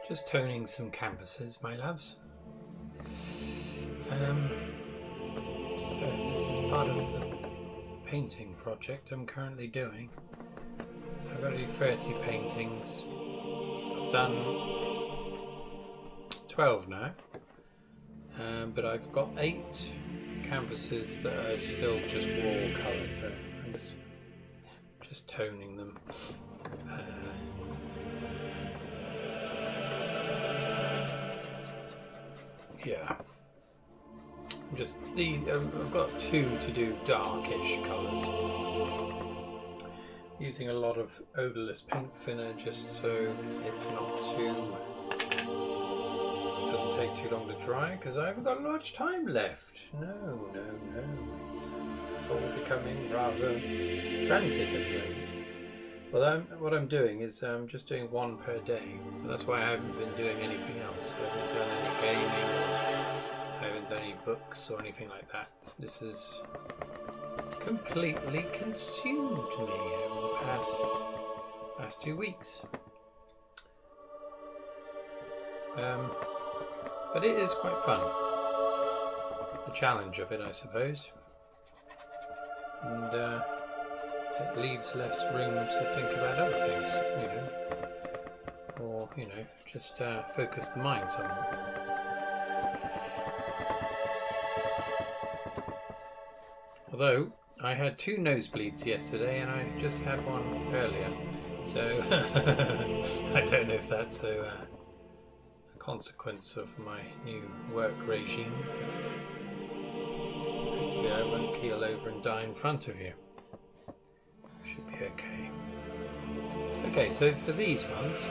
Just toning some canvases, my loves. So this is part of the painting project I'm currently doing. So I've got to do 30 paintings. I've done 12 now, but I've got 8 canvases that are still just raw colour, so I'm just toning them. Yeah. I've got 2 to do darkish colours. Using a lot of odourless paint thinner just so it's not doesn't take too long to dry, because I haven't got much time left. No. It's all becoming rather frantic at the moment. Well, what I'm doing is I'm just doing 1 per day. That's why I haven't been doing anything else. I haven't done any gaming. I haven't done any books or anything like that. This has completely consumed me over the past 2 weeks. But it is quite fun. The challenge of it, I suppose. And it leaves less room to think about other things, or just focus the mind somewhat. Although I had 2 nosebleeds yesterday, and I just had one earlier, so I don't know if that's a consequence of my new work regime. Hopefully I won't keel over and die in front of you. Should be okay. Okay, so for these ones,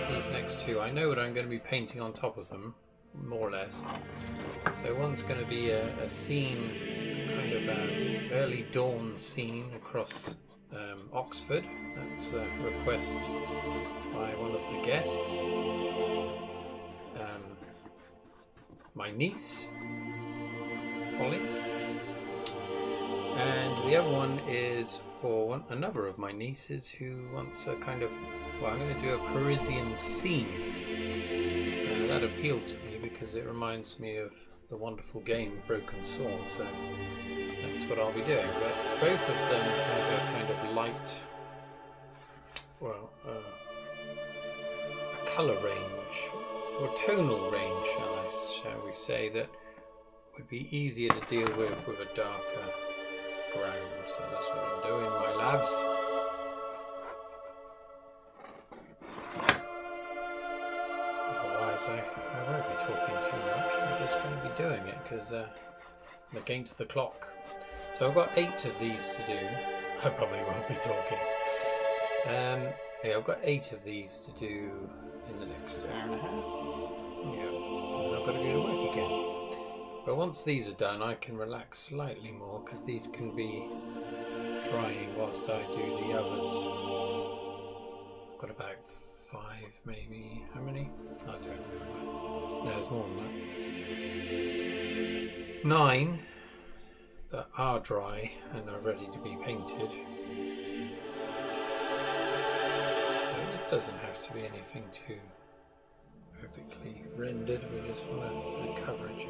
these next 2, I know what I'm going to be painting on top of them, more or less. So one's going to be a scene, kind of an early dawn scene across Oxford. That's a request by one of the guests. My niece, Holly. And the other one is for another of my nieces who wants a kind of, I'm going to do a Parisian scene. That appealed to me because it reminds me of the wonderful game Broken Sword, so that's what I'll be doing. But both of them have a kind of light, a colour range, or tonal range, shall we say, that would be easier to deal with a darker ground. So that's what I'm doing, my lads. Otherwise I won't be talking too much. I'm just going to be doing it because I'm against the clock. So I've got 8 of these to do. I probably won't be talking. Yeah, I've got 8 of these to do in the next hour and a half. Yeah, and I've got to go to work again. But once these are done, I can relax slightly more because these can be drying whilst I do the others. I've got about 5, maybe. How many? I don't remember. No, there's more than that. 9 that are dry and are ready to be painted. So this doesn't have to be anything too perfectly rendered. We just want a coverage.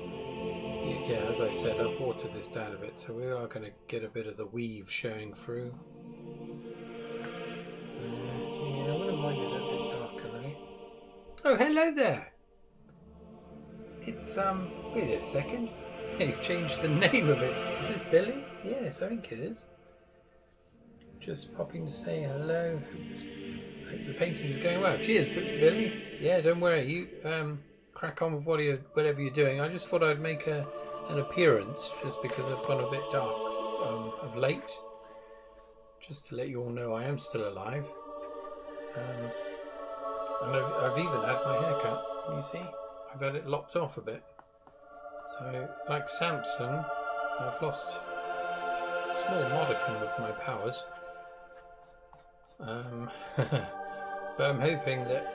Yeah, as I said, I've watered this down a bit, so we are going to get a bit of the weave showing through. Yeah, I wouldn't mind it a bit darker, really. Oh, hello there! It's, wait a second. You've changed the name of it. Is this Billy? Yes, I think it is. Just popping to say hello. Hope the painting's going well. Cheers, Billy. Yeah, don't worry. You crack on with whatever you're doing. I just thought I'd make an appearance just because I've gone a bit dark of late. Just to let you all know I am still alive. And I've even had my hair cut. You see? I've had it lopped off a bit. So, like Samson, I've lost a small modicum of my powers. But I'm hoping that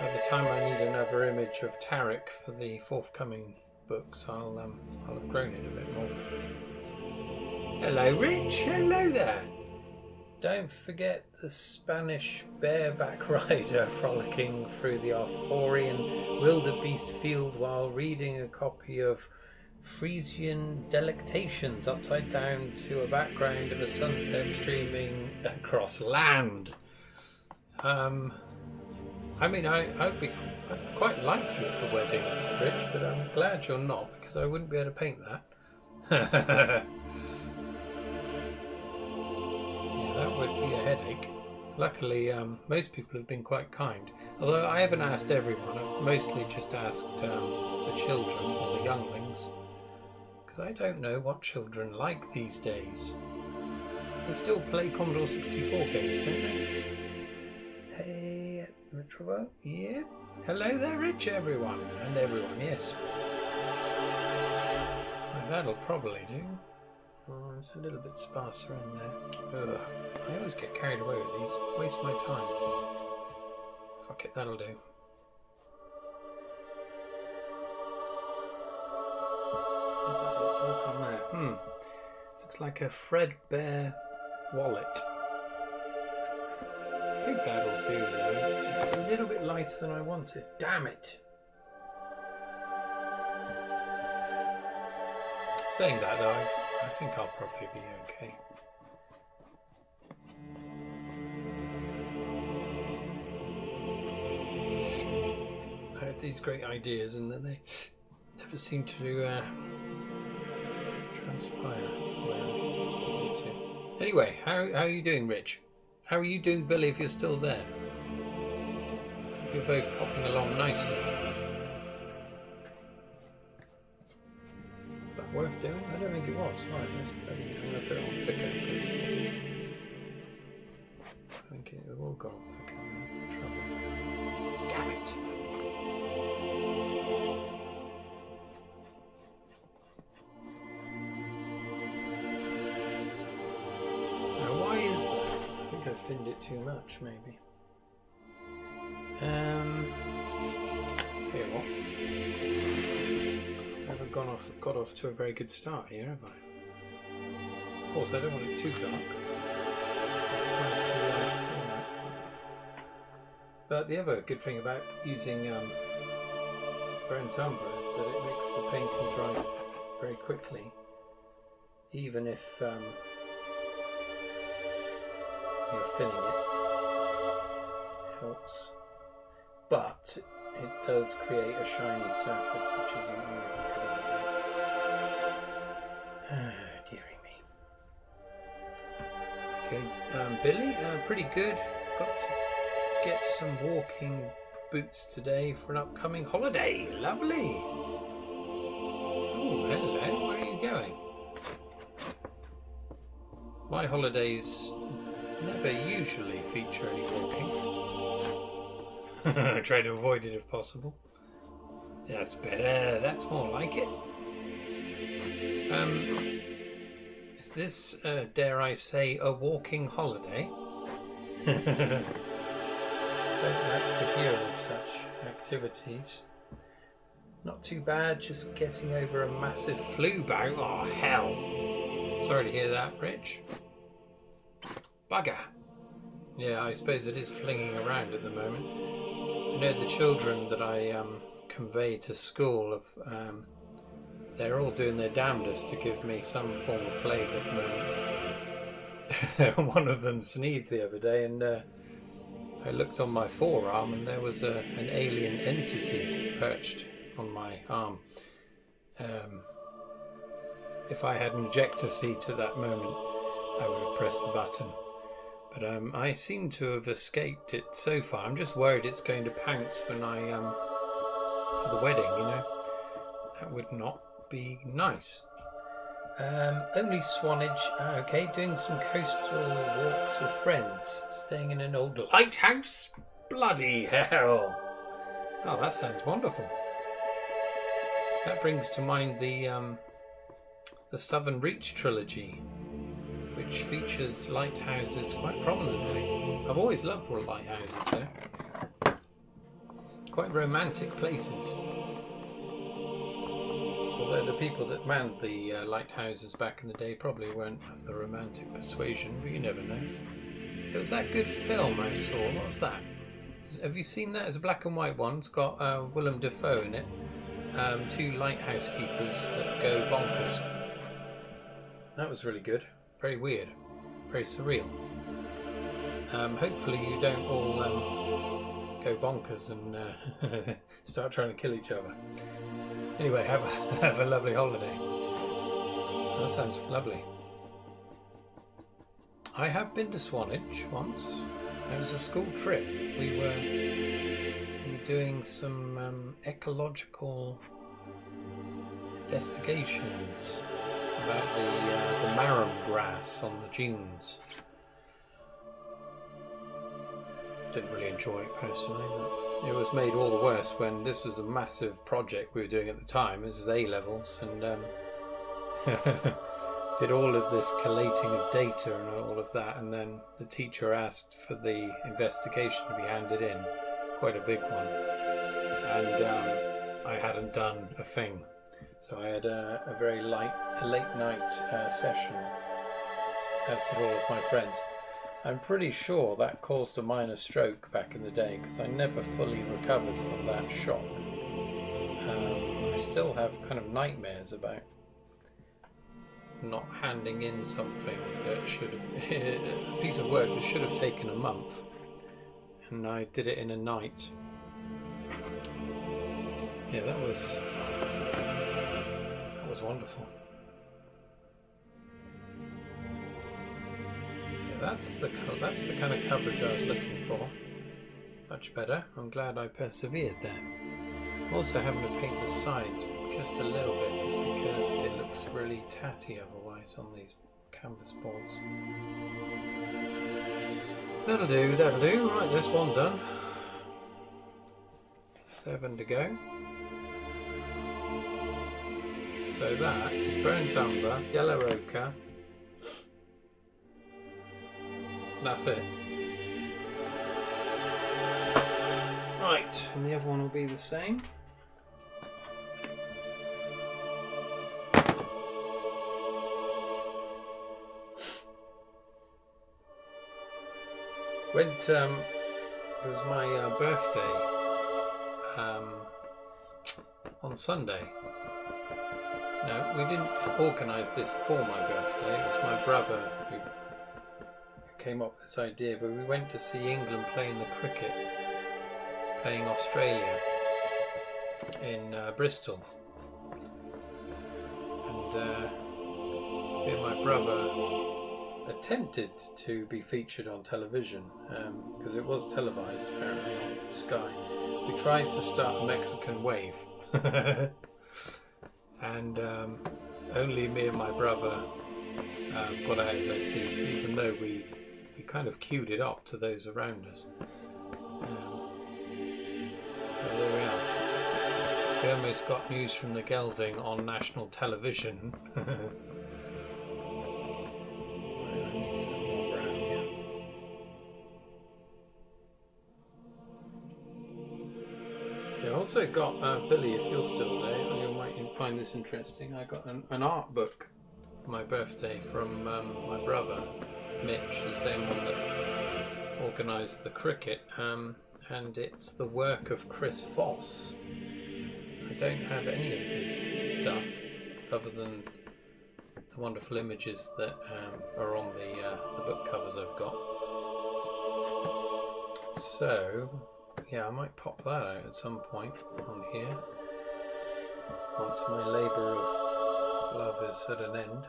by the time I need another image of Tarek for the forthcoming books, I'll have grown it a bit more. Hello, Rich. Hello there. don't forget the Spanish bareback rider frolicking through the Arthurian wildebeest field while reading a copy of Frisian Delectations upside down to a background of a sunset streaming across land. I mean, I'd quite like you at the wedding, Rich, but I'm glad you're not, because I wouldn't be able to paint that. Yeah, that would be a headache. Luckily, most people have been quite kind. Although I haven't asked everyone, I've mostly just asked the children, or the younglings, because I don't know what children like these days. They still play Commodore 64 games, don't they? Hey, Retrovo? Yeah? Hello there, Rich, everyone. And everyone, yes. Well, that'll probably do. Oh, it's a little bit sparser in there. Ugh. I always get carried away with these. Waste my time. Fuck it, that'll do. What's that look on there? Looks like a Fredbear wallet. I think that'll do though. It's a little bit lighter than I wanted. Damn it! Saying that though, I think I'll probably be okay. I have these great ideas and then they never seem to transpire where I need to. Anyway, how are you doing, Rich? How are you doing, Billy, if you're still there? You're both popping along nicely. Is that worth doing? I don't think it was. Right, let's put it on thicker because I think it will go on thicker. That's the trouble. Damn it! Now, why is that? I think I thinned it too much, maybe. Tell you what. Never got off to a very good start here, have I? Of course, I don't want it too dark. But the other good thing about using burnt umber is that it makes the painting dry very quickly, even if you're thinning it. Helps. But it does create a shiny surface, which isn't always a good idea. Dearie me. Okay, Billy, pretty good. Got to get some walking boots today for an upcoming holiday. Lovely. Oh, hello. Where are you going? My holidays never usually feature any walking. Try to avoid it if possible. That's better. That's more like it. Is this, dare I say, a walking holiday? Don't like to hear of such activities. Not too bad, just getting over a massive flu bout. Oh, hell. Sorry to hear that, Rich. Bugger. Yeah, I suppose it is flinging around at the moment. I know the children that I convey to school, they're all doing their damnedest to give me some form of plague at the moment. One of them sneezed the other day and I looked on my forearm and there was an alien entity perched on my arm. If I had an ejector seat at that moment, I would have pressed the button. But I seem to have escaped it so far. I'm just worried it's going to pounce when I for the wedding, you know. That would not be nice. Only Swanage. Okay, doing some coastal walks with friends. Staying in an old lighthouse. Bloody hell! Oh, that sounds wonderful. That brings to mind the Southern Reach trilogy, which features lighthouses quite prominently. I've always loved lighthouses there. Quite romantic places. Although the people that manned the lighthouses back in the day probably weren't of the romantic persuasion, but you never know. It was that good film I saw. What's that? Have you seen that? It's a black and white one. It's got Willem Dafoe in it. Two lighthouse keepers that go bonkers. That was really good. Very weird. Very surreal. Hopefully you don't all go bonkers and start trying to kill each other. Anyway, have a lovely holiday. That sounds lovely. I have been to Swanage once. It was a school trip. We were doing some ecological investigations about the marram grass on the dunes. Didn't really enjoy it personally, but it was made all the worse when this was a massive project we were doing at the time. This is A-levels, and did all of this collating of data and all of that, and then the teacher asked for the investigation to be handed in, quite a big one, and I hadn't done a thing, so I had a very late night session, as did all of my friends. I'm pretty sure that caused a minor stroke back in the day, because I never fully recovered from that shock. I still have kind of nightmares about not handing in something that should have, a piece of work that should have taken a month, and I did it in a night. Yeah, that was wonderful. That's the kind of coverage I was looking for. Much better. I'm glad I persevered there. I'm also having to paint the sides just a little bit, just because it looks really tatty otherwise on these canvas boards. That'll do, that'll do. Right, this one done. 7 to go. So that is burnt umber, yellow ochre. That's it. Right, and the other one will be the same. It was my birthday on Sunday. No, we didn't organise this for my birthday. It was my brother who came up with this idea, but we went to see England playing the cricket, playing Australia in Bristol, and me and my brother attempted to be featured on television, because it was televised apparently on Sky. We tried to start a Mexican wave and only me and my brother got out of their seats, even though we kind of queued it up to those around us. So there we are. We almost got news from the gelding on national television. I need some more brown here. Yeah, I also got, Billy, if you're still there, you might find this interesting. I got an art book for my birthday from my brother Mitch, the same one that organised the cricket, and it's the work of Chris Foss. I don't have any of his stuff other than the wonderful images that are on the book covers I've got. So yeah, I might pop that out at some point on here once my labour of love is at an end.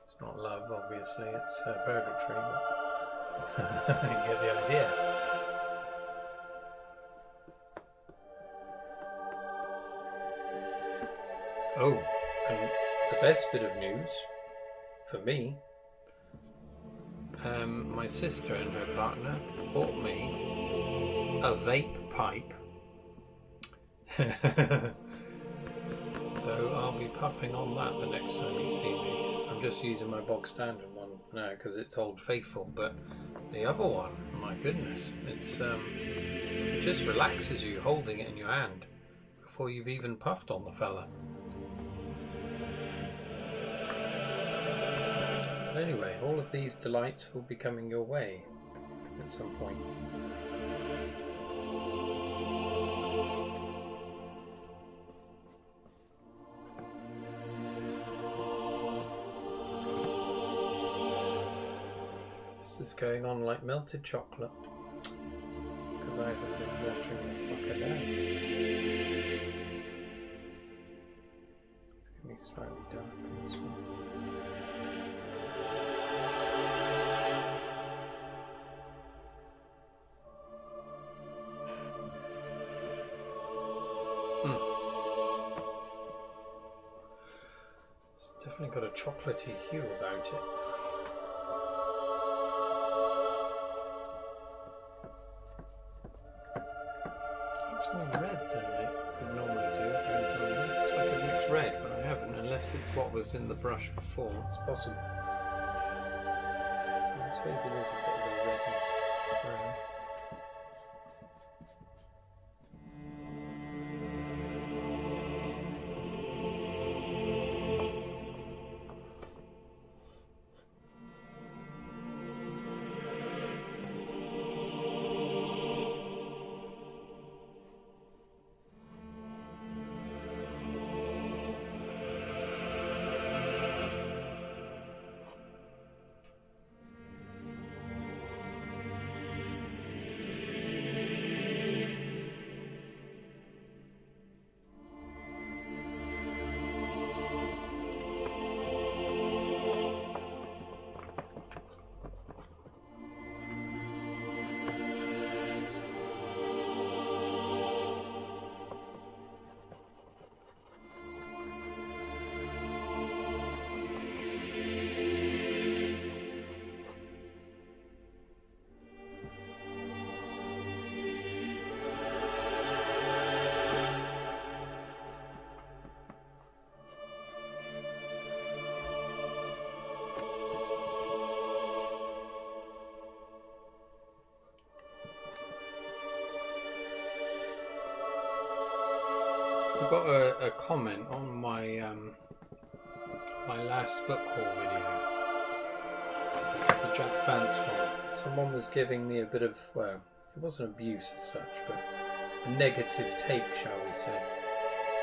It's not love, obviously, it's purgatory, but you get the idea. Oh, and the best bit of news for me, my sister and her partner bought me a vape pipe. So I'll be puffing on that the next time you see me. I'm just using my bog standard one now because it's Old Faithful, but the other one, my goodness, it just relaxes you holding it in your hand before you've even puffed on the fella. But anyway, all of these delights will be coming your way at some point. This is going on like melted chocolate. It's because I haven't been watching the fucker down. It's going to be slightly dark in this one. It's definitely got a chocolatey hue about it. Looks more red than it would normally do. It looks like it looks red, but I haven't, unless it's what was in the brush before. It's possible. I suppose it is a bit of a reddish brown. I got a comment on my my last book haul video. It's a Jack Vance one. Someone was giving me a bit of, well, it wasn't abuse as such, but a negative take, shall we say.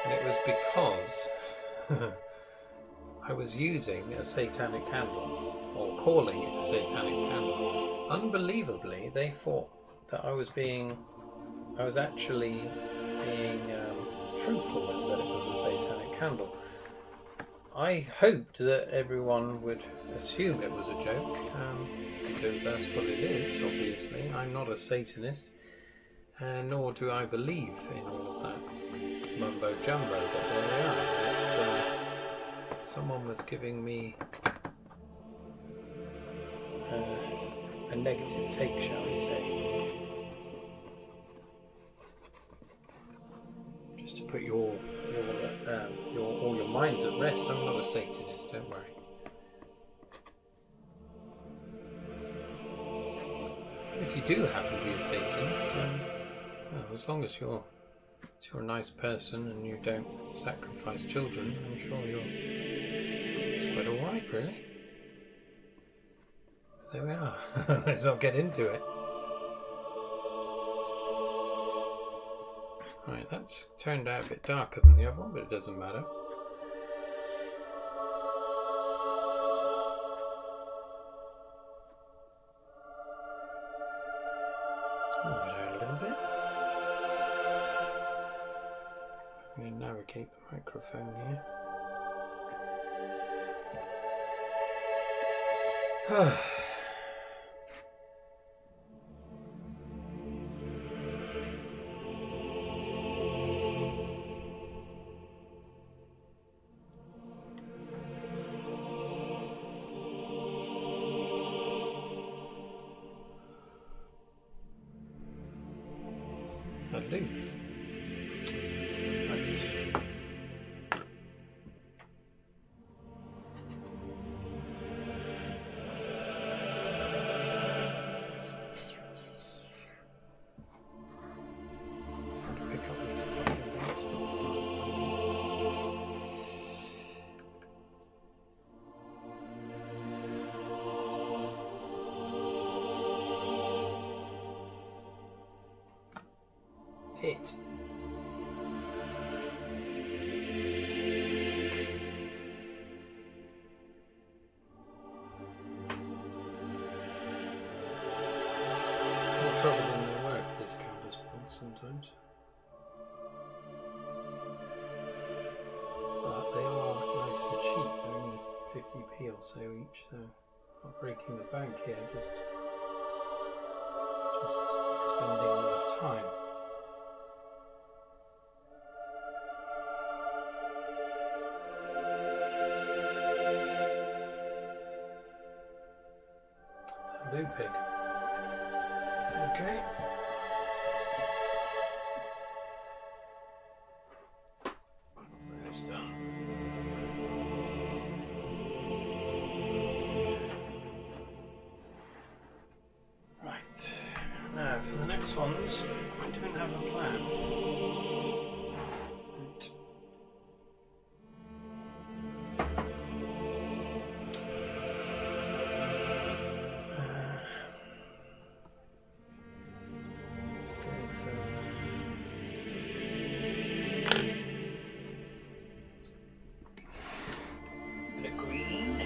And it was because I was using a satanic candle, or calling it a satanic candle. Unbelievably, they thought that I was actually being truthful and that it was a satanic candle. I hoped that everyone would assume it was a joke, because that's what it is, obviously. I'm not a Satanist, nor do I believe in all of that mumbo jumbo, but there we are. That's, someone was giving me a negative take, shall we say. Just to put all your minds at rest. I'm not a Satanist, don't worry. If you do happen to be a Satanist, well, as long as you're a nice person and you don't sacrifice children, I'm sure it's quite alright, really. There we are. Let's not get into it. Right, that's turned out a bit darker than the other one, but it doesn't matter. Let's move it out a little bit. I'm going to navigate the microphone here. That'll do. Right. It's hard to pick up these fucking things. it. More trouble than there were for this canvas points sometimes. But they are nice and cheap, they're only 50p or so each, so not breaking the bank here, just expending a lot of time. Blue pig. Okay. That's done. Right. Now for the next ones, I don't have a plan. Let's go for bit of green.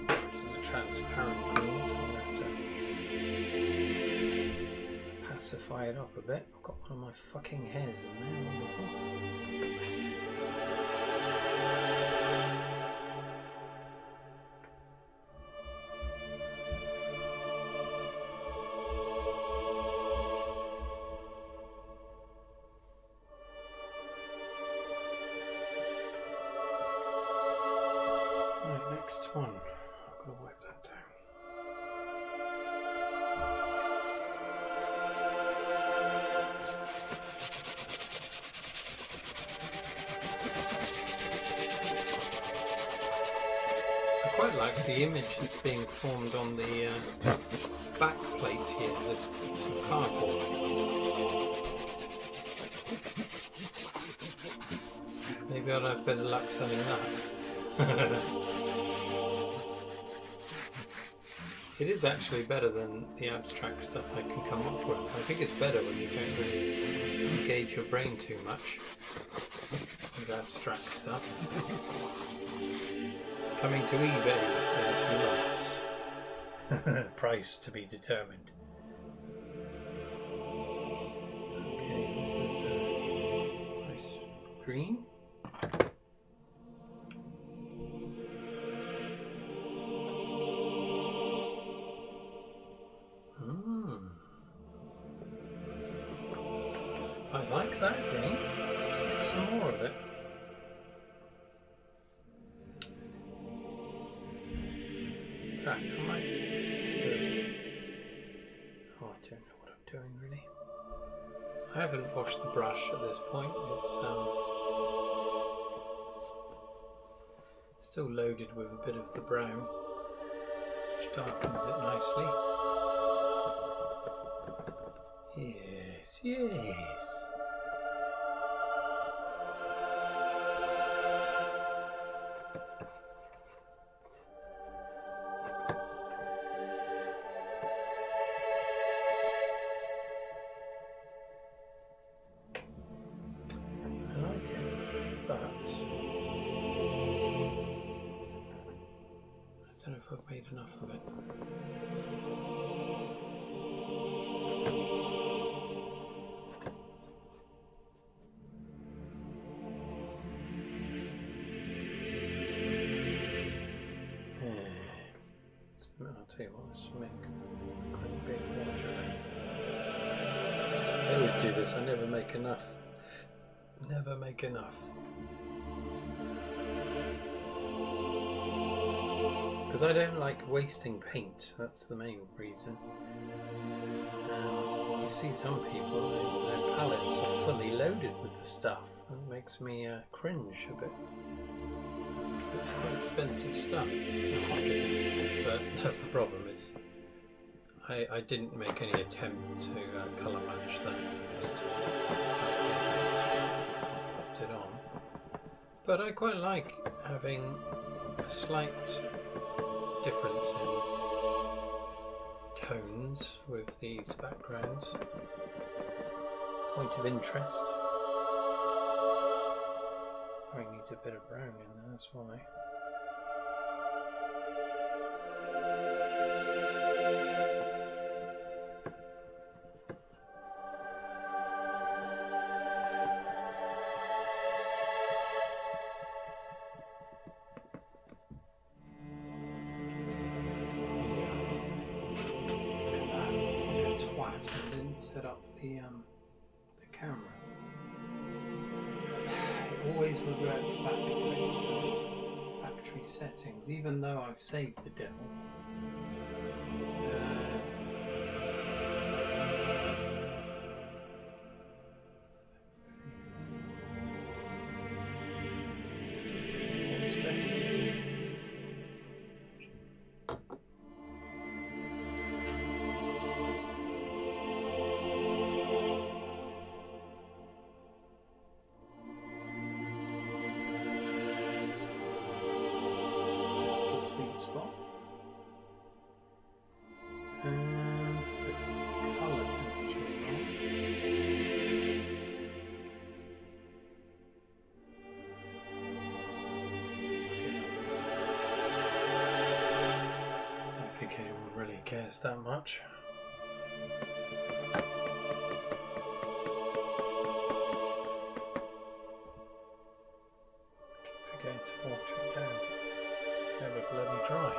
This is a transparent green, so I'll have to pacify it up a bit. I've got one of my fucking hairs in there. Wonderful. Right, next one. I've got to wipe that down. I quite like the image that's being formed on the back plate here. There's some cardboard. Maybe I'll have better luck selling that. It is actually better than the abstract stuff I can come up with. I think it's better when you don't really engage your brain too much with abstract stuff. Coming to eBay in a few months. Price to be determined. Okay, this is a nice green. I like that green. Just make some more of it. In fact, I might do... Oh, I don't know what I'm doing really. I haven't washed the brush at this point. It's still loaded with a bit of the brown, which darkens it nicely. Yes, yes. I like it, but I don't know if I've made enough of it. I'll tell you what, let's make quite a big water. I always do this, I never make enough. Never make enough. Because I don't like wasting paint, that's the main reason. You see some people, their palettes are fully loaded with the stuff. It makes me cringe a bit. It's quite expensive stuff. But that's the problem, is I didn't make any attempt to colour match that. but I quite like having a slight difference in tones with these backgrounds. Point of interest. Probably needs a bit of brown in there, that's why. Set up the camera. It always reverts back to its factory settings, even though I've saved the demo. What's best? Spot and the colour temperature is wrong. Don't think anyone really cares that much. Keep forgetting to water it down. Never bloody dry.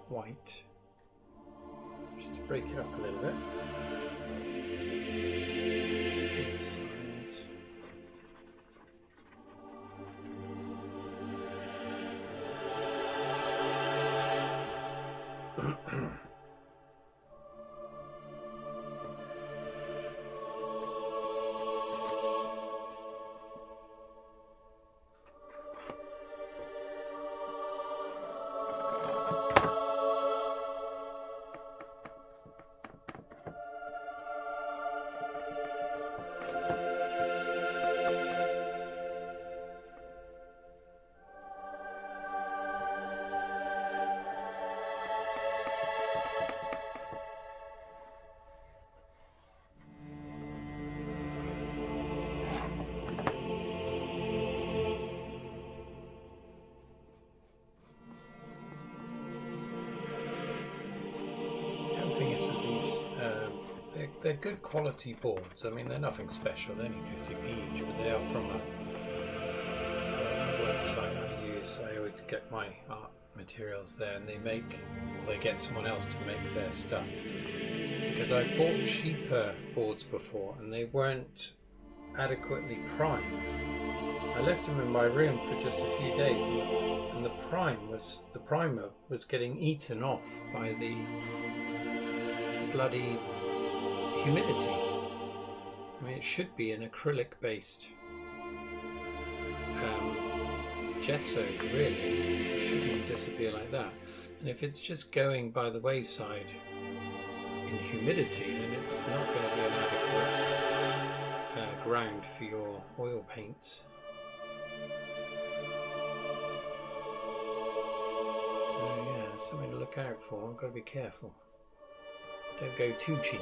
White, just to break it up a little bit. These sides. they're good quality boards. I mean, they're nothing special. They're only 50p each, but they are from a website I use. I always get my art materials there, and they get someone else to make their stuff. Because I've bought cheaper boards before, and they weren't adequately primed. I left them in my room for just a few days, and the primer was getting eaten off by the bloody humidity. I mean, it should be an acrylic-based gesso, really. It shouldn't disappear like that. And if it's just going by the wayside in humidity, then it's not going to be an adequate ground for your oil paints. So yeah, something to look out for. I've got to be careful. Don't go too cheap.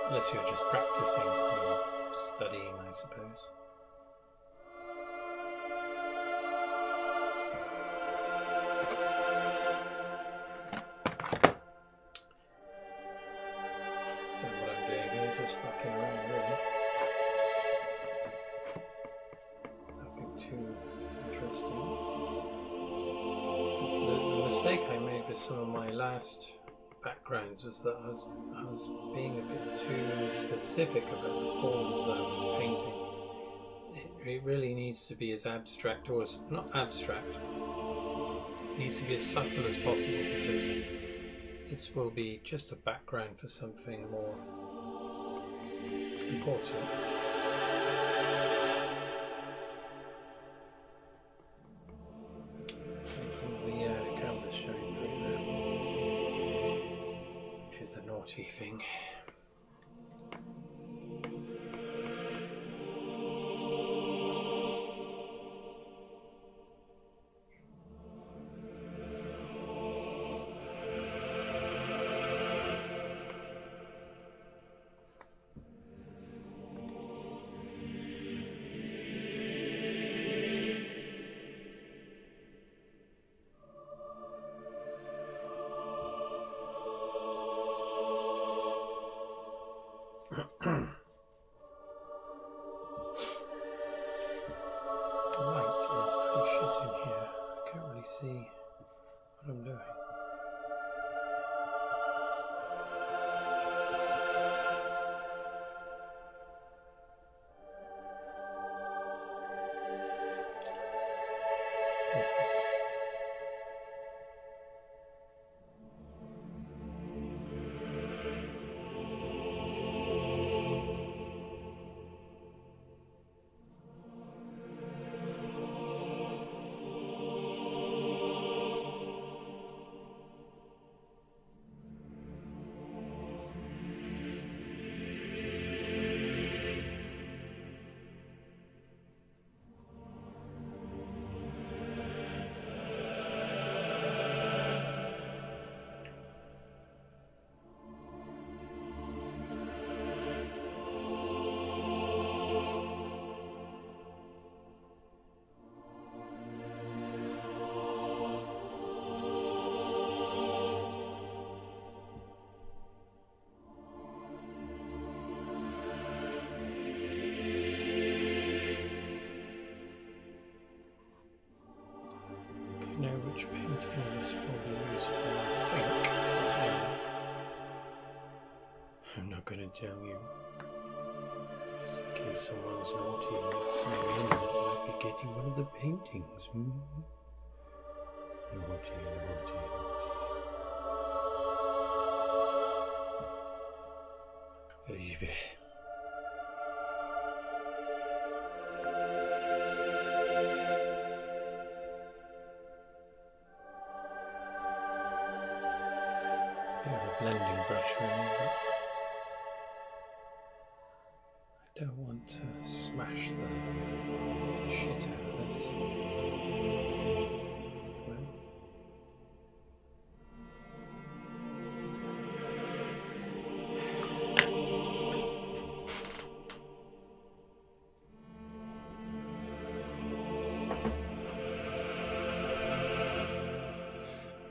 Unless you're just practicing or studying, I suppose. Don't know what I'm doing here, just fucking around, really. Nothing too interesting. The mistake I made with some of my last backgrounds was that I was being a bit too specific about the forms I was painting. It really needs to be as abstract, or as not abstract. It needs to be as subtle as possible, because this will be just a background for something more important. And some of the canvas showing through there, which is a naughty thing. The light is pretty shit in here. I can't really see what I'm doing. Know which painting this will be used for, I think. I'm not going to tell you, just in case someone's naughty and listening in that might be getting one of the paintings. Naughty, naughty, naughty. Blending brush really, but I don't want to smash the shit out of this.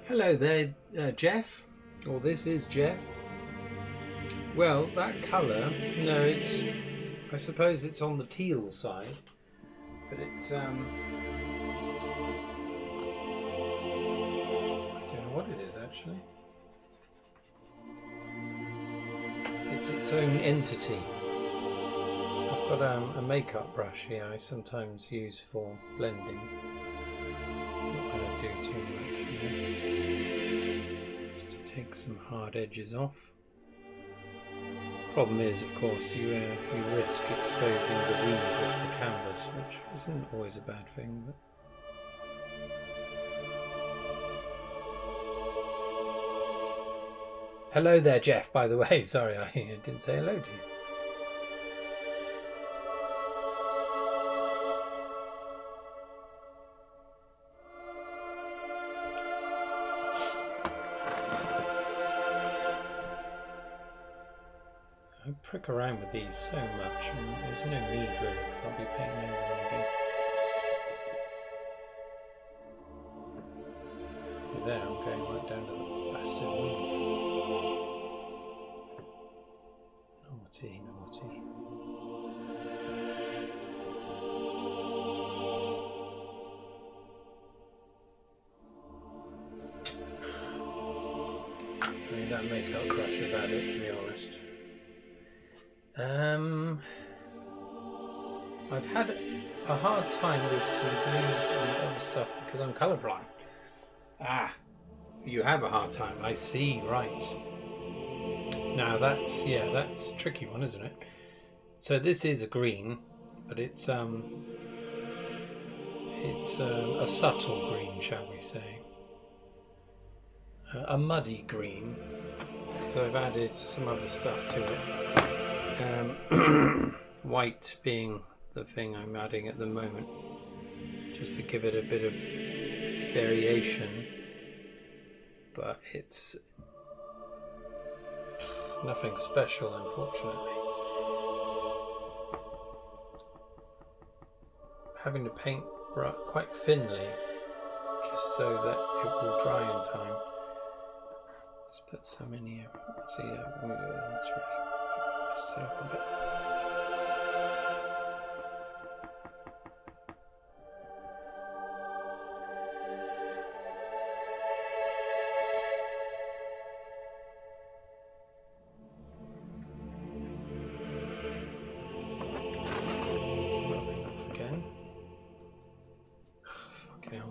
Hello there, Jeff. Well, this is Jeff. Well, that colour, no, it's, I suppose it's on the teal side, but it's, I don't know what it is actually. It's its own entity. I've got a makeup brush here I sometimes use for blending. Not going to do too much here. Just to take some hard edges off. Problem is, of course, you risk exposing the weave of the canvas, which isn't always a bad thing. But hello there, Jeff, by the way. Sorry, I didn't say hello to you. I prick around with these so much, and there's no need really, because I'll be painting over them again. See there, I'm going right down to the bastard weave. Naughty, naughty. I mean, that makeup brush has added, to be honest. I've had a hard time with some blues and other stuff because I'm colourblind. Ah, you have a hard time. I see, right. Now that's a tricky one, isn't it? So this is a green, but it's a subtle green, shall we say. A muddy green. So I've added some other stuff to it. White being the thing I'm adding at the moment, just to give it a bit of variation, but it's nothing special, unfortunately. Having to paint quite thinly just so that it will dry in time. Let's put some in here. See, it's really messed it up a bit.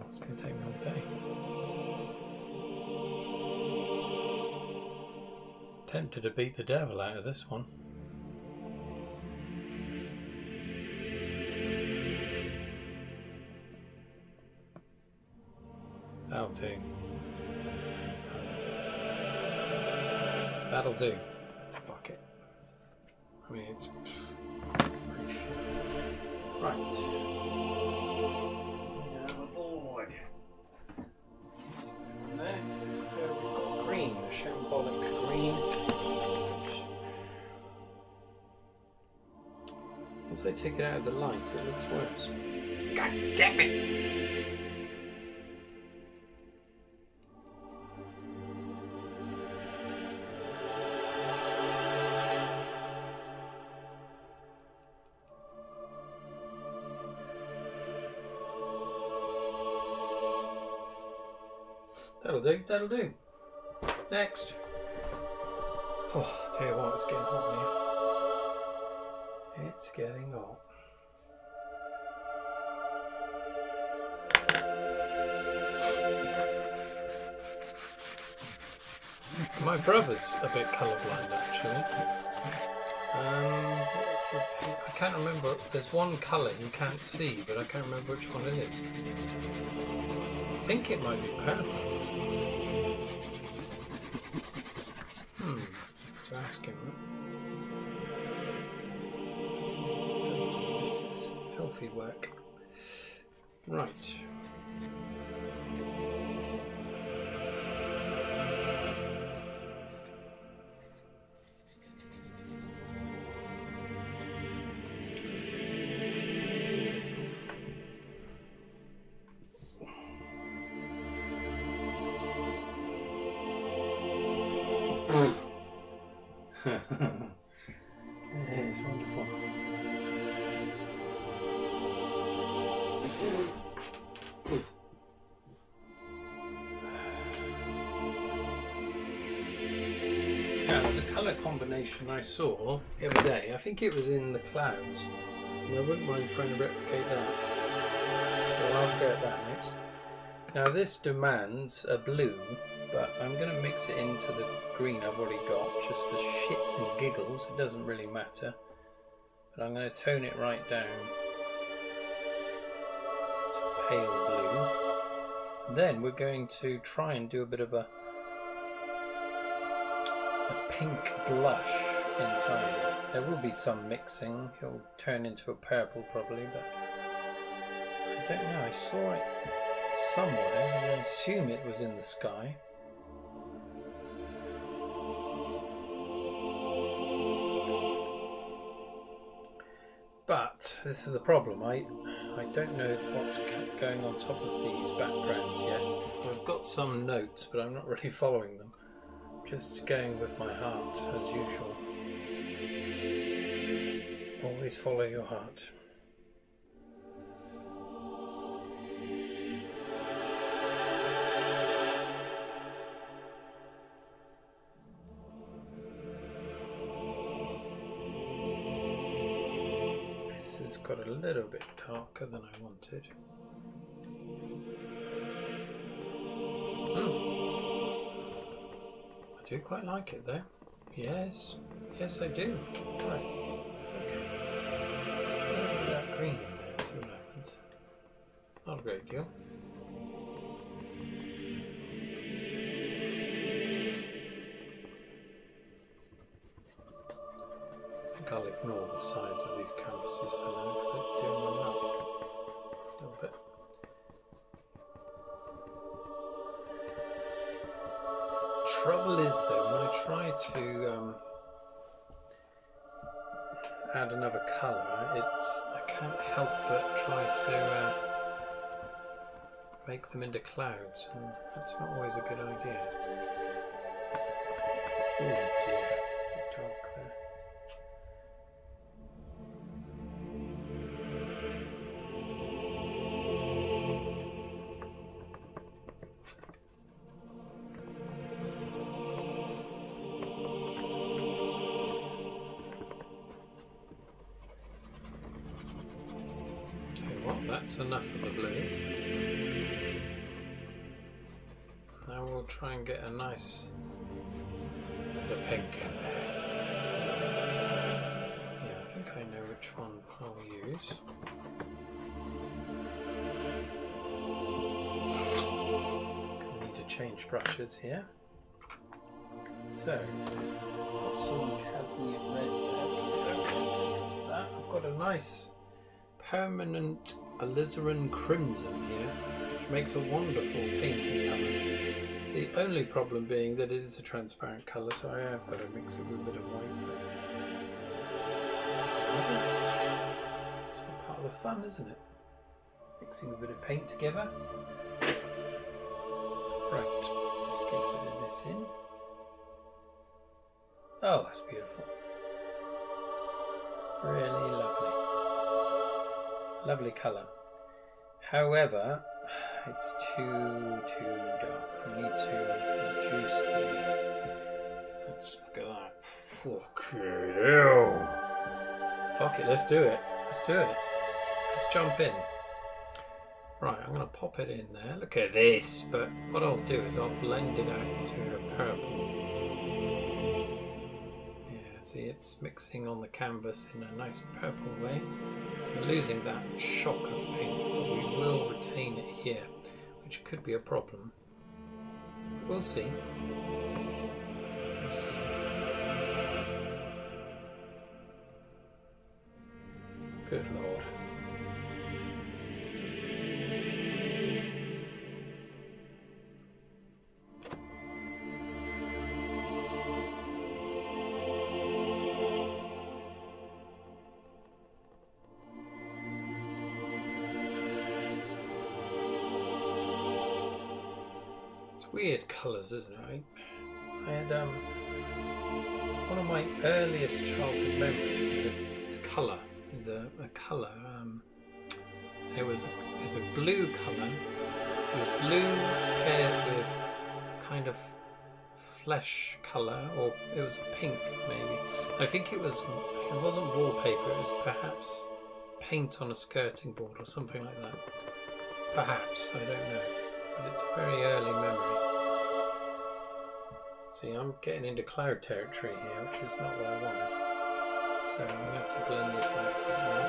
It's going to take me all day. Tempted to beat the devil out of this one. That'll do. That'll do. Fuck it. I mean, it's pretty shit. Right. Green, shambolic green. Once I take it out of the light, it looks worse. God damn it! That'll do, that'll do. Next. Oh, tell you what, it's getting hot here. It's getting hot. My brother's a bit colourblind, actually. I can't remember. There's one colour you can't see, but I can't remember which one it is. I think it might be purple. To ask him. This is filthy work. Right. It's wonderful. Now, there's a colour combination I saw the other day. I think it was in the clouds. And I wouldn't mind trying to replicate that. So I'll go at that next. Now this demands a blue, but I'm going to mix it into the green I've already got, just for shits and giggles. It doesn't really matter. But I'm going to tone it right down to pale blue. And then we're going to try and do a bit of a pink blush inside it. There will be some mixing. It'll turn into a purple probably, but I don't know. I saw it somewhere and I assume it was in the sky. But this is the problem. I don't know what's going on top of these backgrounds yet. I've got some notes, but I'm not really following them. Just going with my heart as usual. Always follow your heart. This has got a little bit darker than I wanted. I do quite like it though. Yes, yes I do. Right, it's okay. A little bit of that green in there, see what happens. Not a great deal. I think I'll ignore the sides of these canvases for now because it's doing them up a little bit. Trouble is though, when I try to add another colour, I can't help but try to make them into clouds, and that's not always a good idea. Oh dear, dark there. That's enough of the blue. Now we'll try and get a nice bit of pink in there. Yeah, I think I know which one I'll use. Gonna need to change brushes here. So, got some cadmium red there. I've got a nice permanent alizarin crimson here, which makes a wonderful pinky colour. The only problem being that it is a transparent colour, so I have got to mix it with a bit of white. It's all part of the fun, isn't it? Mixing a bit of paint together. Right, let's get a bit of this in. Oh, that's beautiful. Really lovely. Lovely colour. However, it's too dark. I need to reduce the... Let's look at that. Fucking hell. Fuck it, let's do it. Let's do it. Let's jump in. Right, I'm going to pop it in there. Look at this. But what I'll do is I'll blend it out to a purple. See, it's mixing on the canvas in a nice purple way. So we're losing that shock of pink, but we will retain it here, which could be a problem. We'll see. We'll see. Good Lord. Weird colours, isn't it? I had one of my earliest childhood memories is colour. Is a colour. It was a blue colour. It was blue paired with a kind of flesh colour, or it was pink maybe. I think it wasn't wallpaper. It was perhaps paint on a skirting board or something like that. Perhaps, I don't know. But it's a very early memory. See, I'm getting into cloud territory here, which is not what I wanted. So I'm going to have to blend this out a bit more.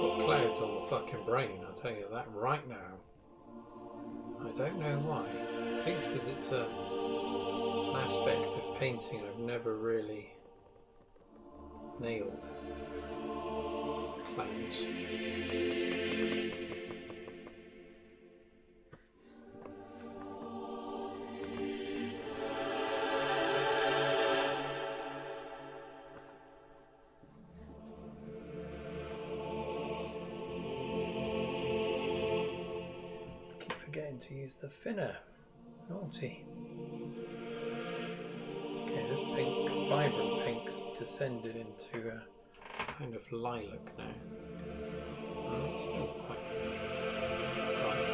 Got clouds on the fucking brain, I'll tell you that right now. I don't know why. I think it's because it's an aspect of painting I've never really nailed. Clouds. Forgetting to use the thinner. Naughty. Okay, this pink, vibrant pink's descended into a kind of lilac now. It's still quite bright.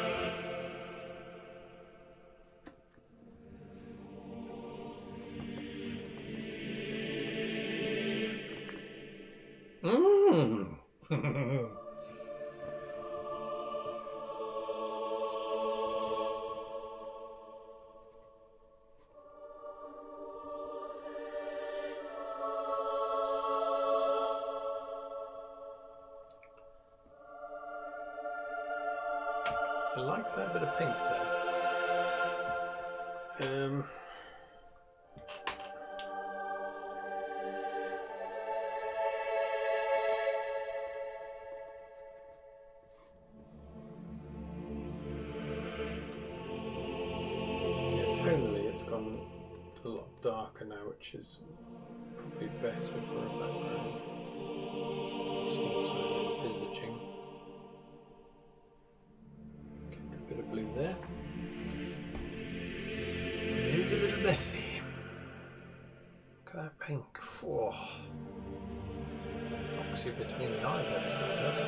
I like that bit of pink there. Yeah, tonally it's gone a lot darker now, which is probably better for a background. That's what I'm envisaging. Bit of blue there. It is a little messy. Look at that pink. Oh. Knocks you between the eyeballs, that does.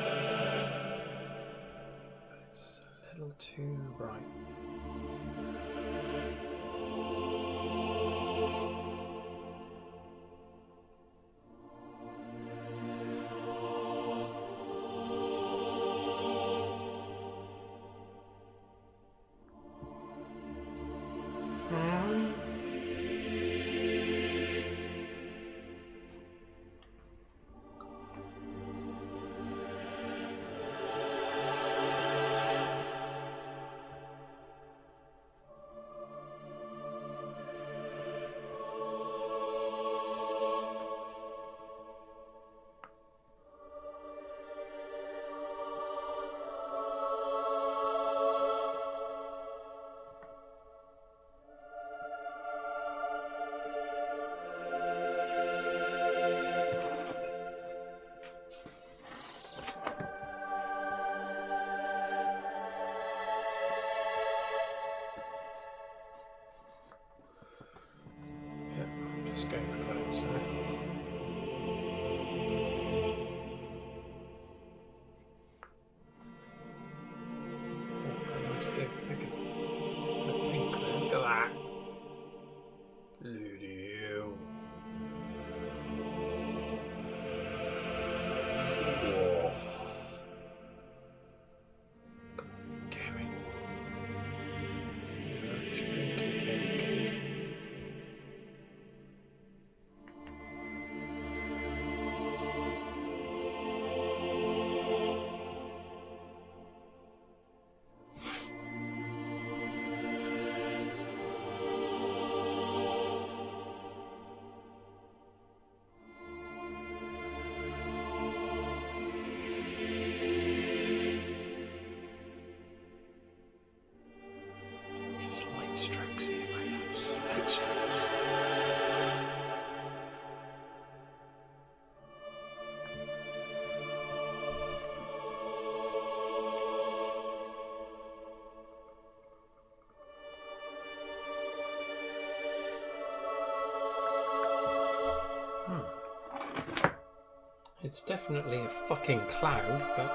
But it's a little too bright. Just going for clouds now. Oh, nice big pink there. Look at that. Bloody hell. Whoa. Damn it. Too much pinky pink. It's definitely a fucking cloud, but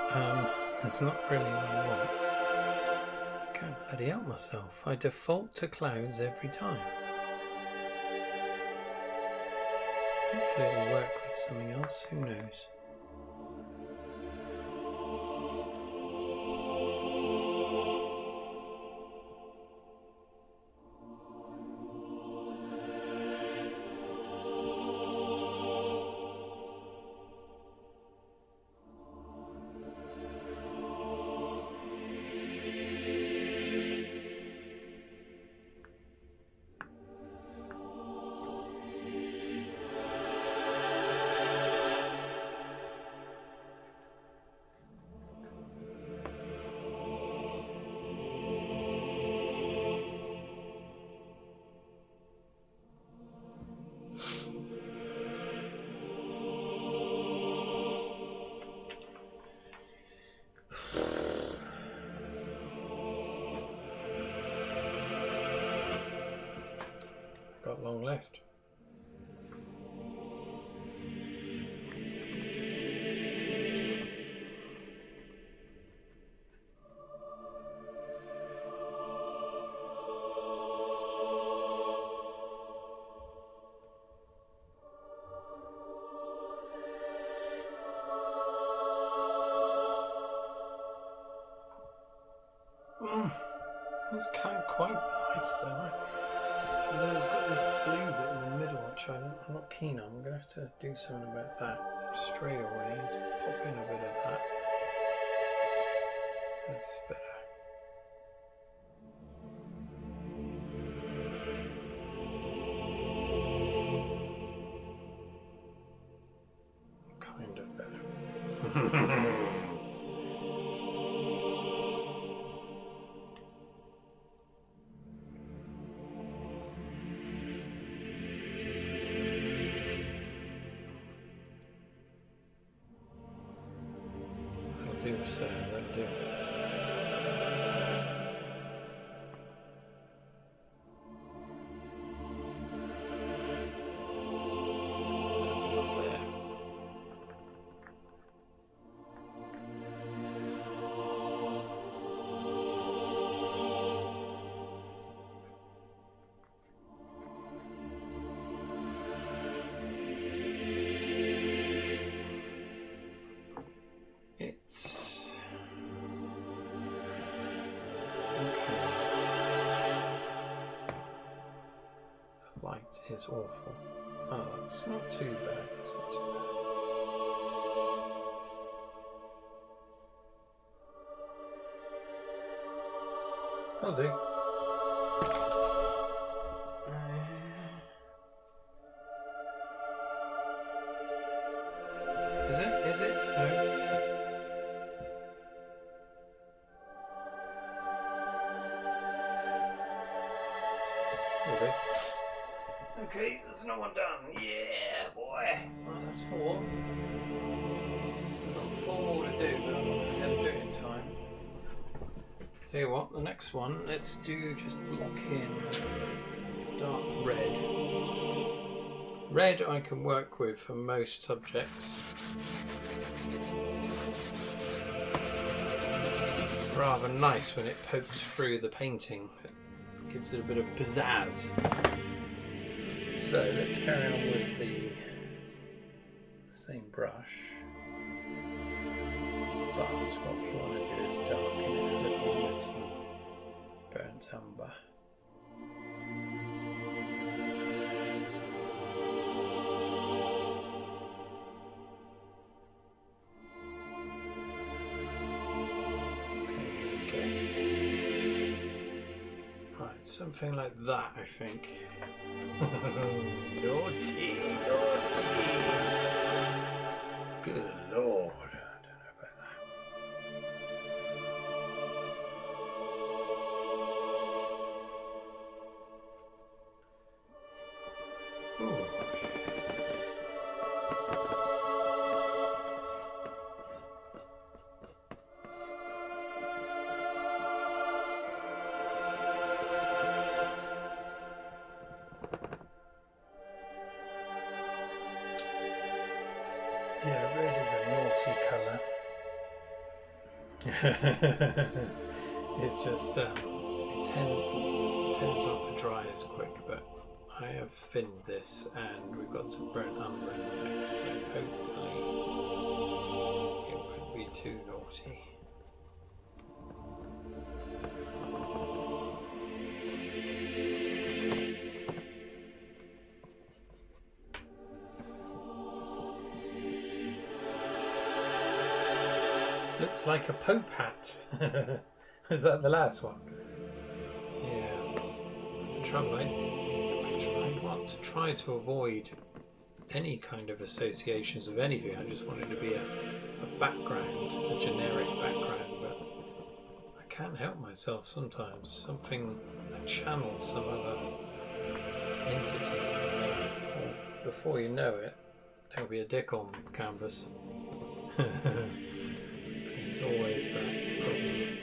it's not really what I want. I can't bloody help myself. I default to clouds every time. Hopefully it'll work with something else, who knows. Got long left. It's kind of quite nice though. Although it's got this blue bit in the middle, which I'm not keen on. I'm going to have to do something about that straight away. Let's pop in a bit of that. That's better. Kind of better. So that'll do it. Is awful. Oh, it's not too bad. That's not too bad. I'll do. Is it? Is it? No. Will do. Okay, there's another one done. Yeah, boy. Right, that's 4. I've got 4 more to do, but I'm not going to be able to do it in time. Tell you what, the next one, let's do just block in dark red. Red I can work with for most subjects. It's rather nice when it pokes through the painting. It gives it a bit of pizzazz. So let's carry on with the same brush, but what we want to do is darken it a little with some burnt umber. Okay. Right, something like that, I think. Naughty, naughty. Good Lord, I don't know about that. Ooh. Yeah, red is It's just it tends not to dry as quick, but I have thinned this and we've got some burnt umber in the mix, so hopefully it won't be too naughty. Looks like a Pope hat. Is that the last one? Yeah, that's the trouble. I want to try to avoid any kind of associations with anything. I just want it to be a background, a generic background, but I can't help myself sometimes. Something, I channel some other entity, and before you know it, there'll be a dick on canvas. It's always that problem.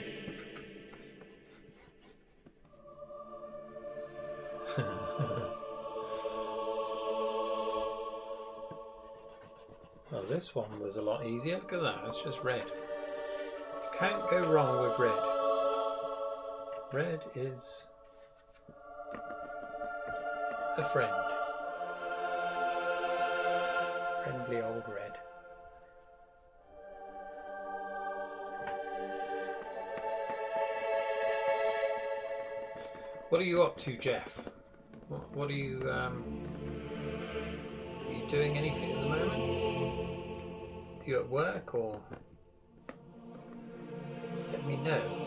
Well, this one was a lot easier. Look at that, it's just red. You can't go wrong with red. Red is a friend. Friendly old red. What are you up to, Jeff? What are you doing anything at the moment? Are you at work, or let me know.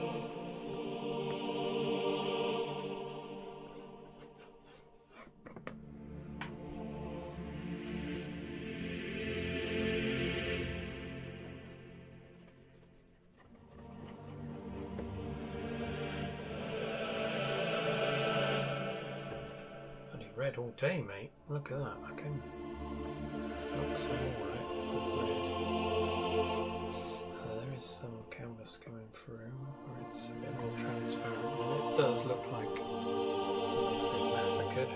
Red all day, mate. Look at that. I can knock some more out. There is some canvas coming through where it's a bit more transparent, and it does look like something's been massacred.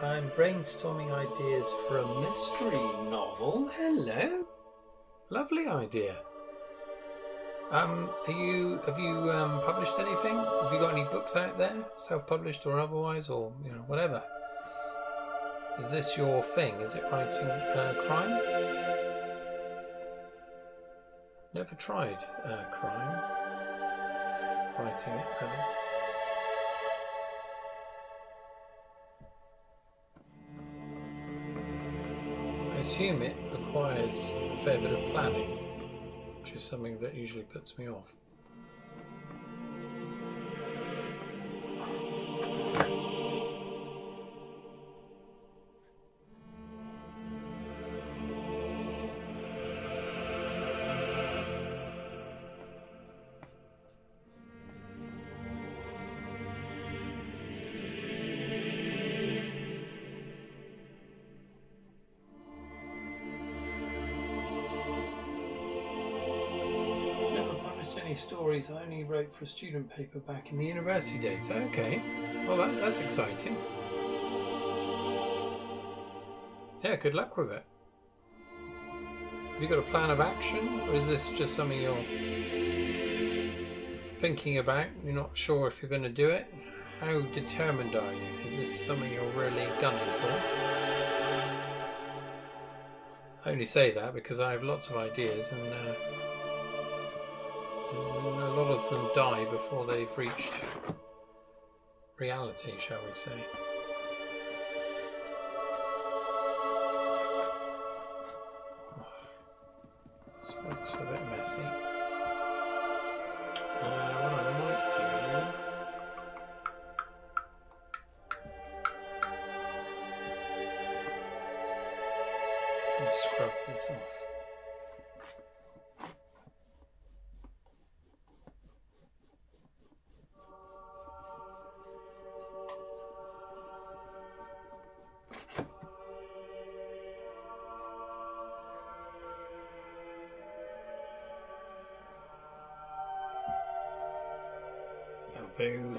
I'm brainstorming ideas for a mystery novel. Hello, lovely idea. Have you published anything? Have you got any books out there, self-published or otherwise, or whatever? Is this your thing? Is it writing crime? Never tried crime. Writing it, that is. I assume it requires a fair bit of planning, which is something that usually puts me off. Stories I only wrote for a student paper back in the university days. Okay, well that's exciting. Yeah, good luck with it. Have you got a plan of action, or is this just something you're thinking about? You're not sure if you're going to do it? How determined are you? Is this something you're really gunning for? I only say that because I have lots of ideas, and a lot of them die before they've reached reality, shall we say. This looks a bit messy. What I might do... I'm going to scrub this off. do.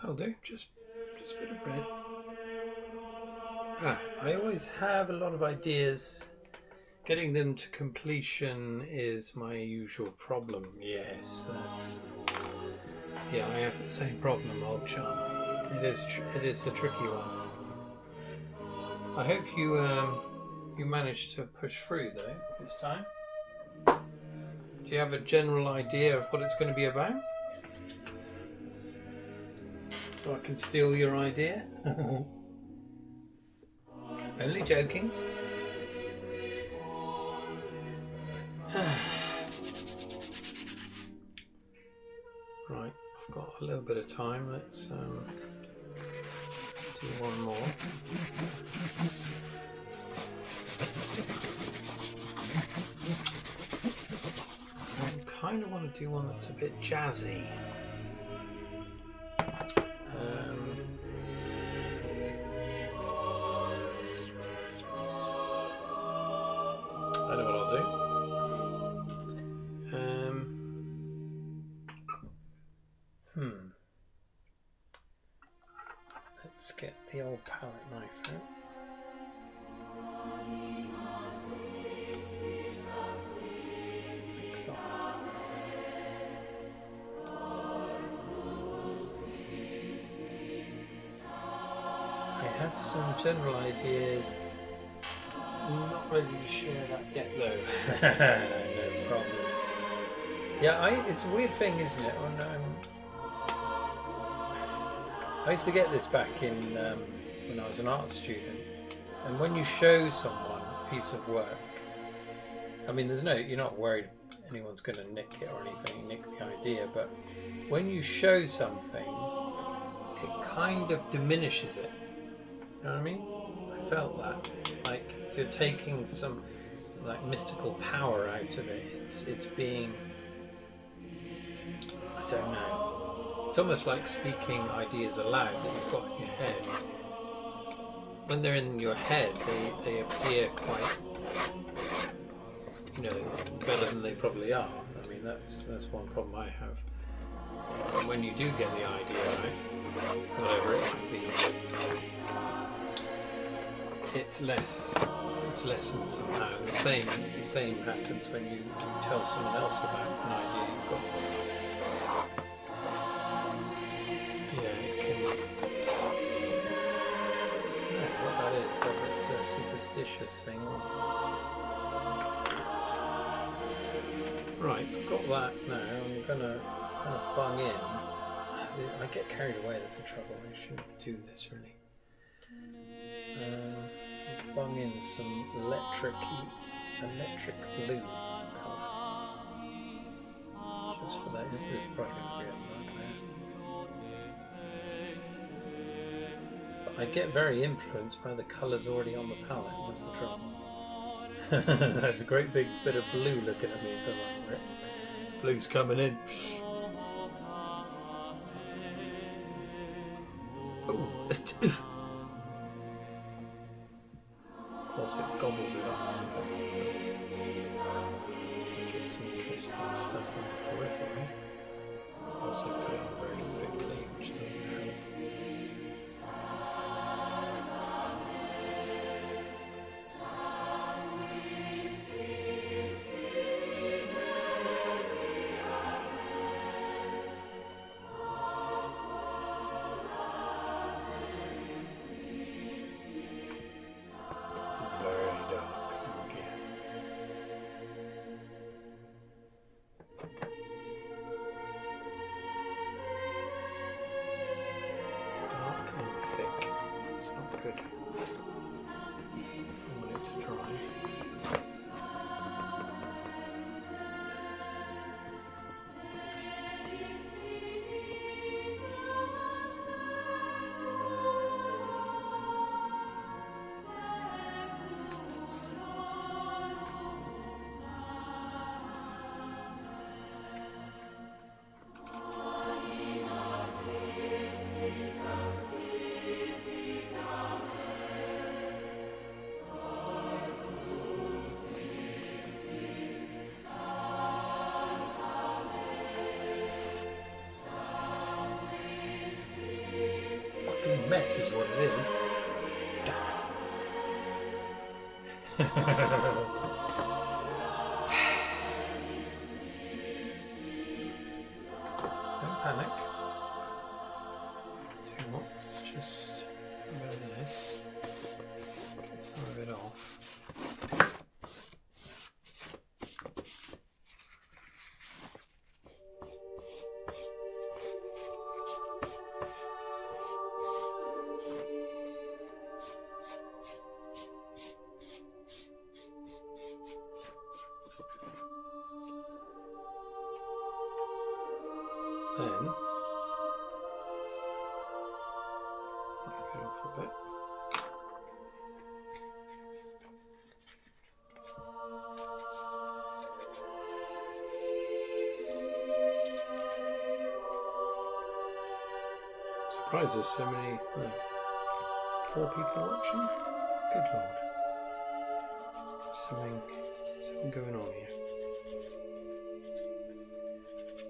I'll do. Just a bit of bread. I always have a lot of ideas. Getting them to completion is my usual problem. Yes, that's... Yeah, I have the same problem, old chum. It is a tricky one. I hope you managed to push through though this time. Do you have a general idea of what it's going to be about? So I can steal your idea? Only joking. Right, I've got a little bit of time. Let's do one more. I kind of want to do one that's a bit jazzy. I know what I'll do. Let's get the old palette knife out. Mix up. I have some general ideas. I'm not ready to share that yet though. No problem. Yeah, it's a weird thing, isn't it? When, I used to get this back in when I was an art student, and when you show someone a piece of work, I mean, you're not worried anyone's going to nick it or anything, nick the idea, but when you show something, it kind of diminishes it. You know what I mean? I felt that, like you're taking some like mystical power out of it. It's being, I don't know. It's almost like speaking ideas aloud that you've got in your head. When they're in your head, they appear quite, better than they probably are. I mean, that's one problem I have. And when you do get the idea right, whatever it could be, it's lessened somehow. The same happens when you tell someone else about an idea you've got. Whether it's a superstitious thing or... Right, I've got that now. I'm gonna bung in. I get carried away, that's the trouble. I shouldn't do this really. Just bung in some electric blue colour. Just for that. This is probably going to be a nightmare. I get very influenced by the colours already on the palette, that's the trouble. There's a great big bit of blue looking at me, so I'm like, blue's coming in. Oh. Of course it gobbles it up. Get some interesting stuff on the periphery. Also put it on very thickly, which doesn't help. This is very dark. Okay. mess is what it is. Don't panic. Too much. Just remember this. Get some of it off. Then, wipe it off a bit. Surprised there's so many, 4 people watching. Good lord. Something going on here.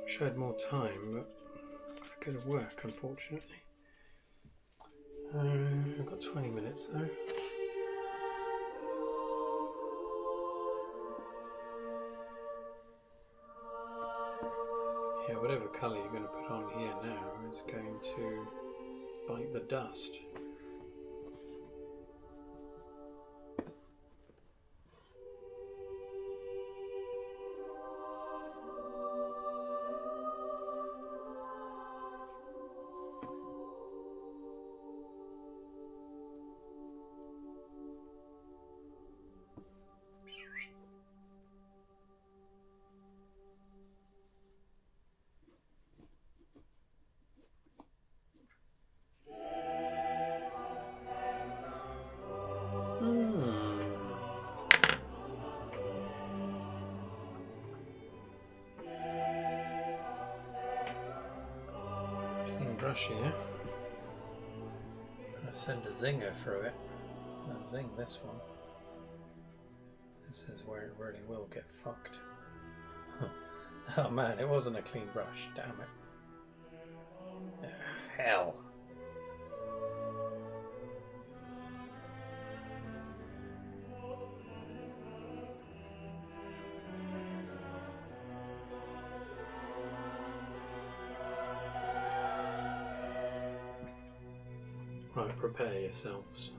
Wish I had more time, but I've got to go to work, unfortunately. I've got 20 minutes though. Yeah, whatever colour you're going to put on here now is going to bite the dust. Brush here. I'm going to send a zinger through it. I'll zing this one. This is where it really will get fucked. Oh man, it wasn't a clean brush, damn it. Hell. Right, prepare yourselves.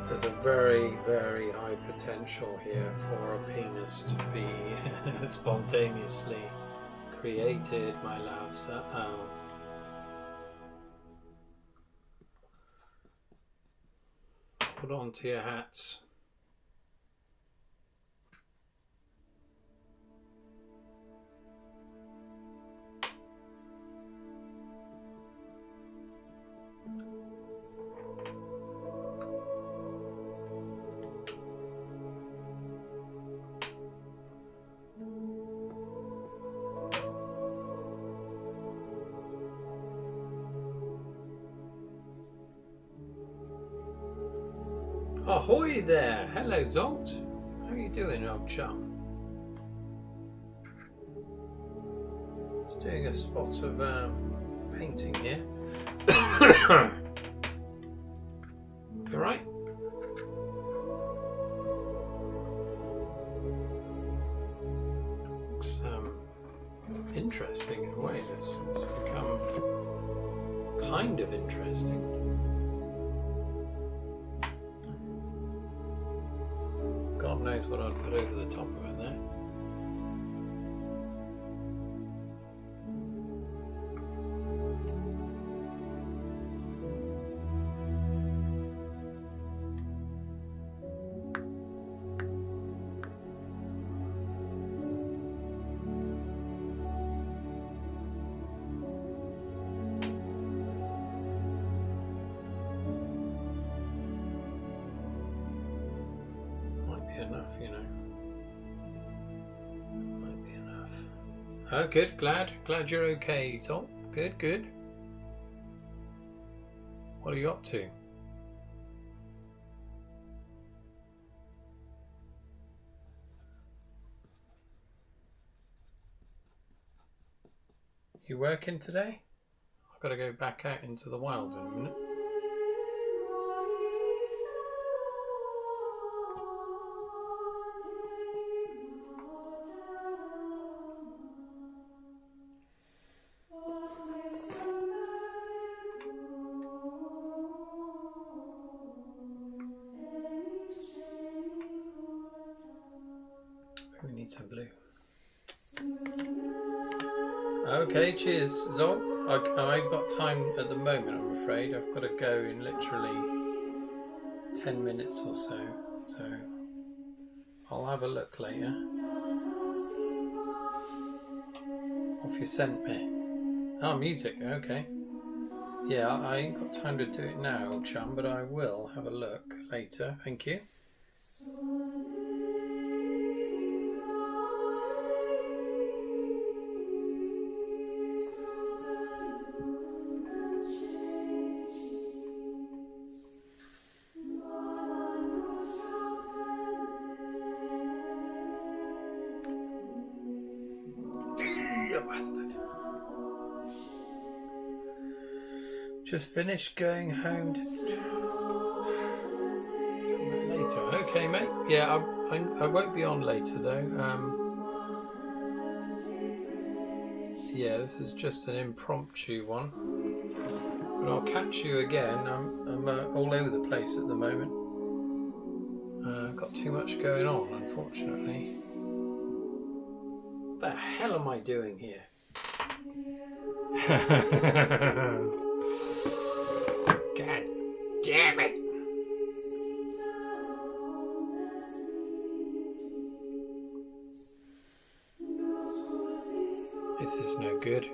There's a very, very high potential here for a penis to be spontaneously created, my loves. Put on to your hats. Ahoy there! Hello Zolt! How are you doing, old chum? Just doing a spot of painting here. You alright? Looks interesting in a way. This has become kind of interesting. God knows what I'd put over the top of it there. Enough, you know. Might be enough. Oh, good. Glad you're okay, Sol. Good, good. What are you up to? You working today? I've got to go back out into the wild in a minute. We need some blue. Okay, cheers, Zol. I've got time at the moment, I'm afraid. I've got to go in literally 10 minutes or so. So I'll have a look later. Off you sent me. Oh, music, okay. Yeah, I ain't got time to do it now, old chum, but I will have a look later. Thank you. Just finished going home later. Okay, mate. Yeah, I won't be on later though. Yeah, this is just an impromptu one. But I'll catch you again. I'm all over the place at the moment. I've got too much going on, unfortunately. What the hell am I doing here? God damn it! This is no good.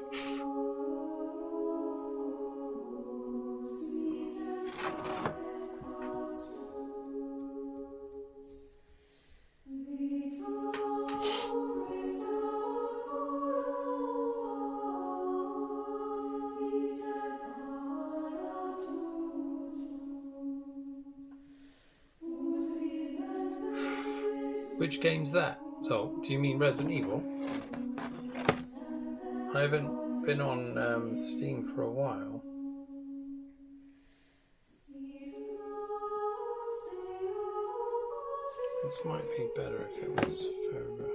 Which game's that? So, do you mean Resident Evil? I haven't been on Steam for a while. This might be better if it was further.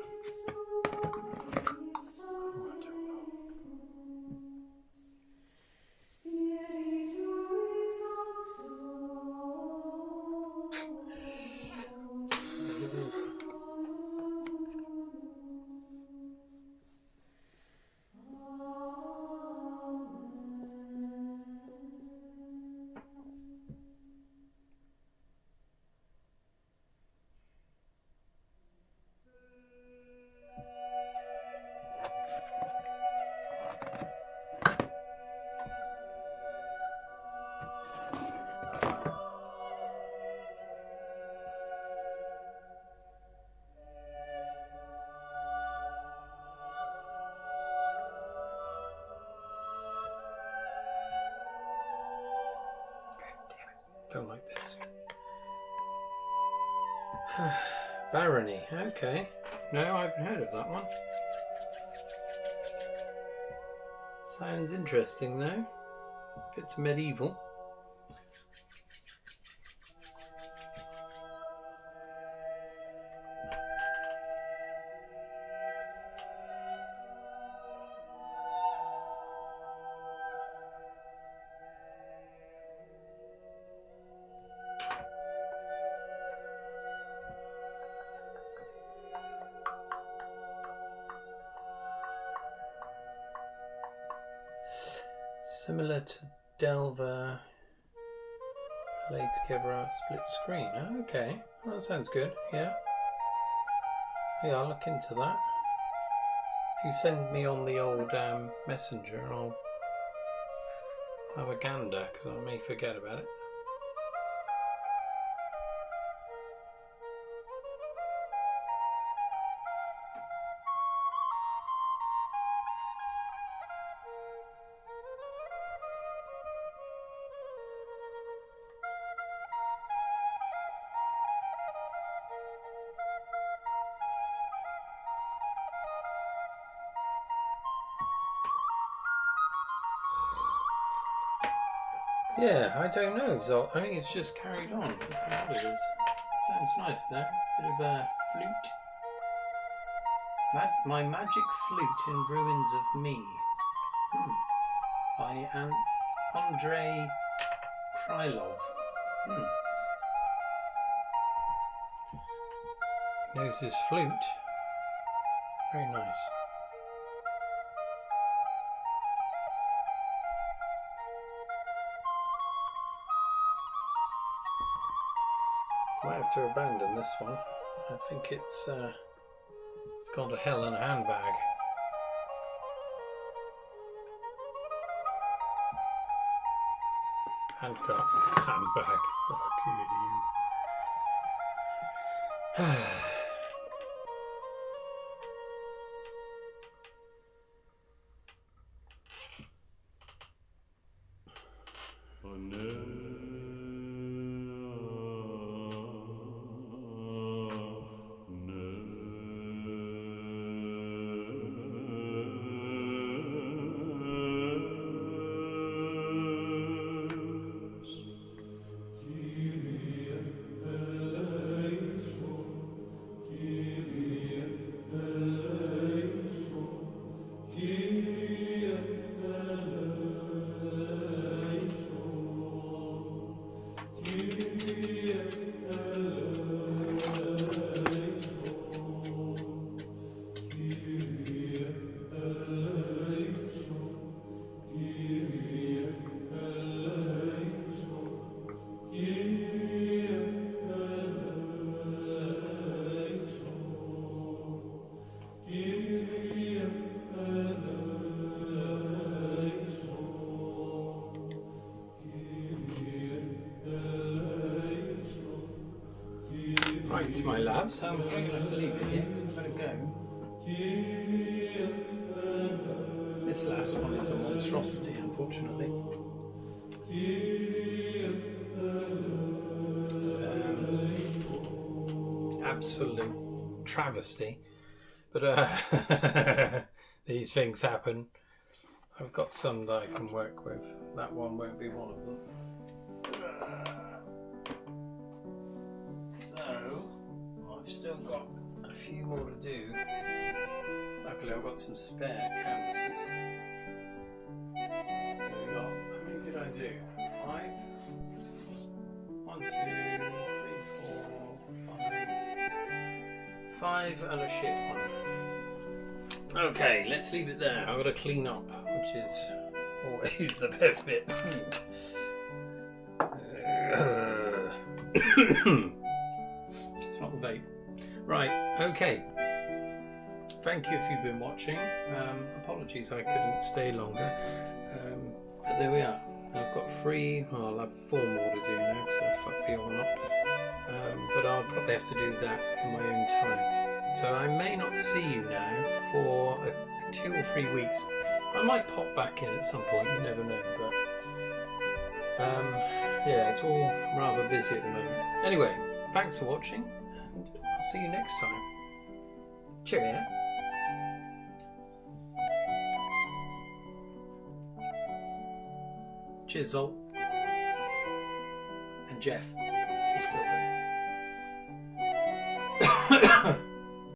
Don't like this. Barony, okay. No, I haven't heard of that one. Sounds interesting though. If it's medieval. Similar to Delver, play together on a split screen. Oh, okay, well, that sounds good. Yeah, I'll look into that. If you send me on the old messenger, I'll have a gander because I may forget about it. Yeah, I don't know. So I think it's just carried on. I don't know what it is. Sounds nice though. Bit of a flute. My Magic Flute in Ruins of Me. By Andrei Krylov. Knows his flute. Very nice. Might have to abandon this one. I think it's gone to hell in a handbag. Handcuff. Handbag. Fuck you. Right, my love, so I'm going to have to leave it here, so I'm going to go. This last one is a monstrosity, unfortunately. Absolute travesty. But these things happen. I've got some that I can work with. That one won't be one of them. I've still got a few more to do. Luckily I've got some spare canvases. There we go. How many did I do? 5? 1, 2, 3, 4, 5. 5 and a shit one. Okay, let's leave it there. I've got to clean up, which is always the best bit. It's not the vape. Right, okay. Thank you if you've been watching. Apologies I couldn't stay longer. But there we are. I've got 3, well, I'll have 4 more to do now, so fuck the all not. But I'll probably have to do that in my own time. So I may not see you now for 2 or 3 weeks. I might pop back in at some point, you never know, but yeah, it's all rather busy at the moment. Anyway, thanks for watching, and I'll see you next time. Cheerio. Cheers, Zol. And Jeff, if he's still there.